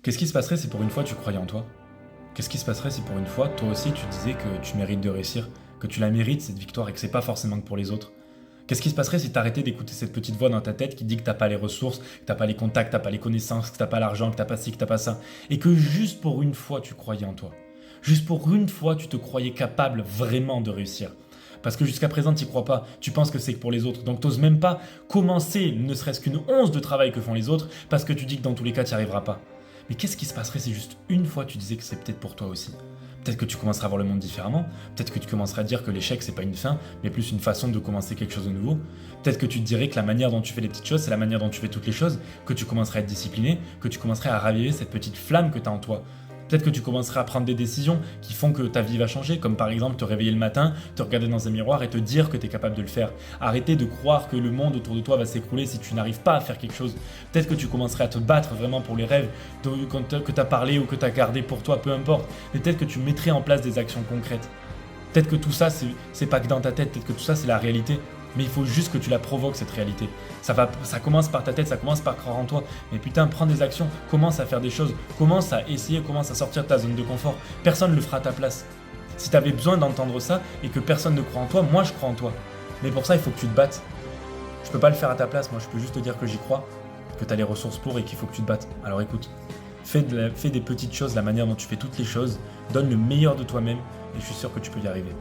Qu'est-ce qui se passerait si pour une fois tu croyais en toi? Qu'est-ce qui se passerait si pour une fois, toi aussi, tu disais que tu mérites de réussir, que tu la mérites cette victoire et que c'est pas forcément que pour les autres? Qu'est-ce qui se passerait si t'arrêtais d'écouter cette petite voix dans ta tête qui dit que t'as pas les ressources, que t'as pas les contacts, t'as pas les connaissances, que t'as pas l'argent, que t'as pas ci, que t'as pas ça, et que juste pour une fois tu croyais en toi? Juste pour une fois tu te croyais capable vraiment de réussir? Parce que jusqu'à présent, tu crois pas, tu penses que c'est que pour les autres, donc t'oses même pas commencer ne serait-ce qu'une once de travail que font les autres, parce que tu dis que dans tous les cas, tu n'y arriveras pas. Mais qu'est-ce qui se passerait si juste une fois tu disais que c'est peut-être pour toi aussi? Peut-être que tu commenceras à voir le monde différemment, peut-être que tu commenceras à dire que l'échec c'est pas une fin, mais plus une façon de commencer quelque chose de nouveau. Peut-être que tu te dirais que la manière dont tu fais les petites choses, c'est la manière dont tu fais toutes les choses, que tu commencerais à être discipliné, que tu commencerais à raviver cette petite flamme que tu as en toi. Peut-être que tu commenceras à prendre des décisions qui font que ta vie va changer, comme par exemple te réveiller le matin, te regarder dans un miroir et te dire que tu es capable de le faire. Arrêter de croire que le monde autour de toi va s'écrouler si tu n'arrives pas à faire quelque chose. Peut-être que tu commencerais à te battre vraiment pour les rêves que tu as parlé ou que tu as gardé pour toi, peu importe. Mais peut-être que tu mettrais en place des actions concrètes. Peut-être que tout ça, c'est pas que dans ta tête, peut-être que tout ça, c'est la réalité. Mais il faut juste que tu la provoques, cette réalité. Ça commence par ta tête, ça commence par croire en toi. Mais putain, prends des actions, commence à faire des choses, commence à essayer, commence à sortir de ta zone de confort. Personne ne le fera à ta place. Si tu avais besoin d'entendre ça et que personne ne croit en toi, moi je crois en toi. Mais pour ça, il faut que tu te battes. Je peux pas le faire à ta place, moi je peux juste te dire que j'y crois, que tu as les ressources pour et qu'il faut que tu te battes. Alors écoute, fais des petites choses, la manière dont tu fais toutes les choses, donne le meilleur de toi-même et je suis sûr que tu peux y arriver.